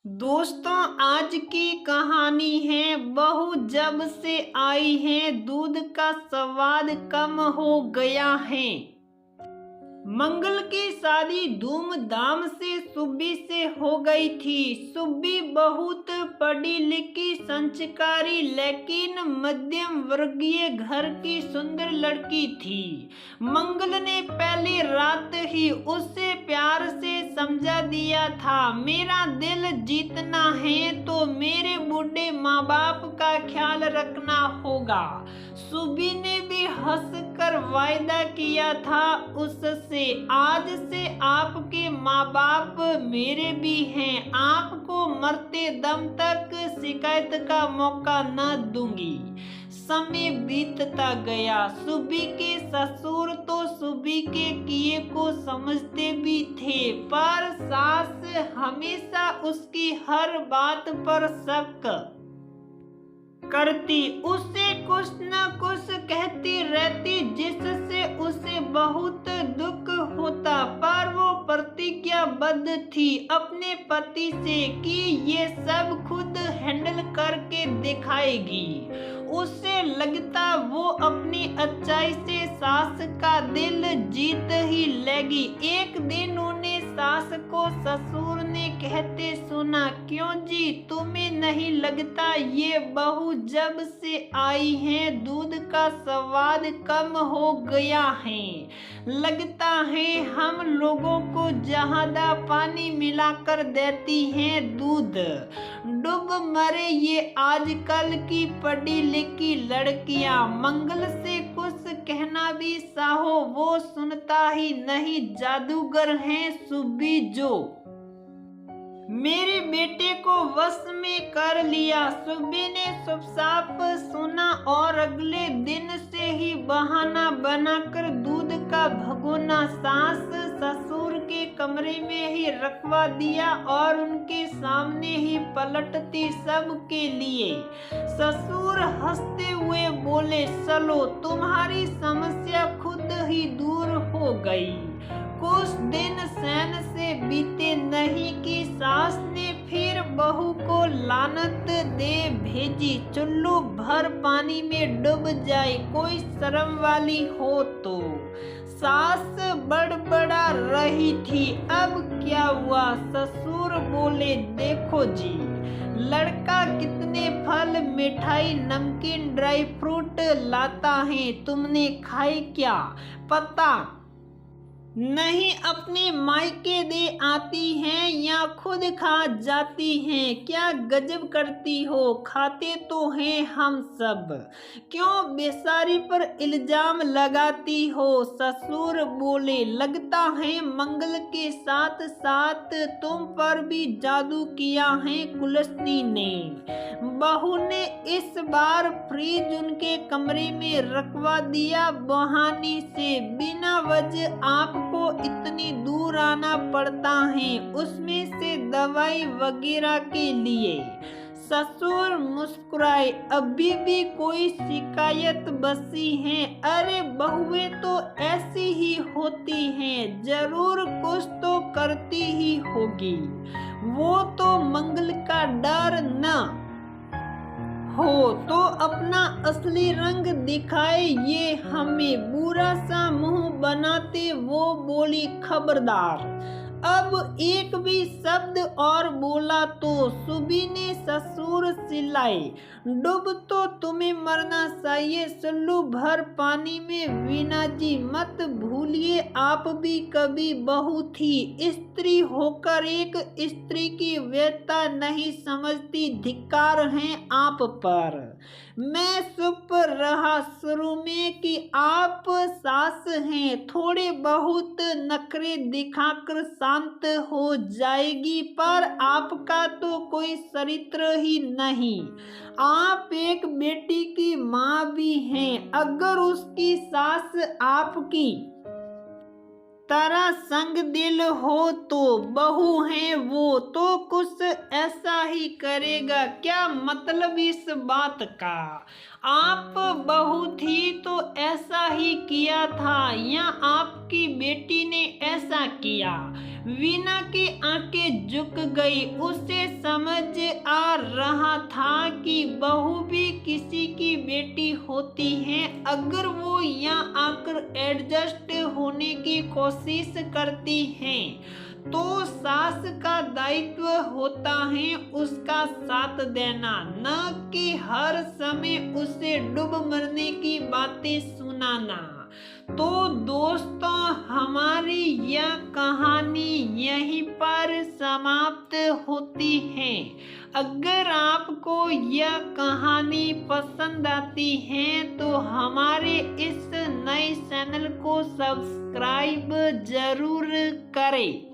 दोस्तों, आज की कहानी है बहू जब से आई है दूध का स्वाद कम हो गया है। मंगल की शादी धूमधाम से सुब्बी से हो गई थी। सुब्बी बहुत पढ़ी लिखी संस्कारी लेकिन मध्यम वर्गीय घर की सुंदर लड़की थी। मंगल ने पहली रात ही उसे प्यार से समझा दिया था, मेरा दिल जीतना है तो मेरे बूढ़े माँ बाप का ख्याल रखना होगा। सुब्बी ने भी हंसकर वायदा किया था उससे, आज से आपके माँ बाप मेरे भी हैं, आपको मरते दम तक शिकायत का मौका न दूंगी। समय बीतता गया। सुब्बी के ससुर तो सुब्बी के किए को समझते भी थे, पर सास हमेशा उसकी हर बात पर शक करती, उसे कुछ न कुछ कहती रहती जिससे उसे बहुत दुख होता। पर वो प्रतिज्ञाबद्ध थी अपने पति से कि ये सब खुद हैंडल करके दिखाएगी। उसे लगता वो अपनी अच्छाई से सास का दिल जीत ही लेगी। एक दिन उन्हें सास को ससुर ने कहते सुना, क्यों जी, तुम्हें नहीं लगता ये बहू जब से आई है दूध का स्वाद कम हो गया है? लगता है हम लोगों को ज्यादा पानी मिलाकर देती हैं दूध। डूब मरे ये आजकल की पढ़ी लिखी लड़कियां। मंगल से कुछ कहना भी चाहो वो सुनता ही नहीं। जादूगर हैं सुब्बी जो मेरे बेटे को वश में कर लिया। सुब्बी ने चुपचाप सुना और अगले दिन से ही बहाना बनाकर दूध का भगोना सास ससुर के कमरे में ही रखवा दिया और उनके सामने ही पलटती सबके लिए। ससुर हंसते हुए बोले, चलो तुम्हारी समस्या खुद ही दूर हो गई। कुछ दिन सैन से बीते नहीं कि सास ने फिर बहू को लानत दे भेजी, चुल्लू भर पानी में डूब जाए, कोई शर्म वाली हो तो। सास बड़बड़ा रही थी, अब क्या हुआ? ससुर बोले, देखो जी, लड़का कितने फल मिठाई नमकीन ड्राई फ्रूट लाता है, तुमने खाए क्या? पता नहीं अपने मायके दे आती हैं या खुद खा जाती हैं। क्या गजब करती हो, खाते तो हैं हम सब, क्यों बेचारी पर इल्जाम लगाती हो? ससुर बोले, लगता है मंगल के साथ साथ तुम पर भी जादू किया है कुलस्नी ने। बहू ने इस बार फ्रिज उनके कमरे में रखवा दिया बहाने से। बिना वजह आपको इतनी दूर आना पड़ता है, उसमें से दवाई वगैरह के लिए। ससुर मुस्कुराए, अभी भी कोई शिकायत बसी है? अरे बहुएं तो ऐसी ही होती हैं, जरूर कुछ तो करती ही होगी। वो तो मंगल का डर न हो तो अपना असली रंग दिखाए, ये हमें बुरा सा मुंह बनाते। वो बोली, खबरदार अब एक भी शब्द और बोला तो। सुब्बी ने ससुर चिल्लाए, डूब तो तुम्हें मरना चाहिए चुल्लू भर पानी में। वीना जी मत भूलिए आप भी कभी बहू थी, स्त्री होकर एक स्त्री की व्यथा नहीं समझती, धिक्कार है आप पर। मैं चुप रहा शुरू में कि आप सास हैं, थोड़े बहुत नखरे दिखाकर शांत हो जाएगी, पर आपका तो कोई चरित्र ही नहीं। आप एक बेटी की माँ भी हैं, अगर उसकी सास आपकी तरह संग दिल हो तो बहू है वो तो कुछ ऐसा ही करेगा। क्या मतलब इस बात का? आप बहू थी तो ऐसा ही किया था या आपकी बेटी ने ऐसा किया? वीना की आंखें झुक गई। उसे समझ आ रहा था कि बहू भी किसी की बेटी होती है। अगर वो यहाँ आकर एडजस्ट होने की कोशिश करती है तो सास का दायित्व होता है उसका साथ देना, न कि हर समय उसे डूब मरने की बातें सुनाना। तो दोस्तों, हमारी यह कहानी यहीं पर समाप्त होती है। अगर आपको यह कहानी पसंद आती है तो हमारे इस नए चैनल को सब्सक्राइब जरूर करें।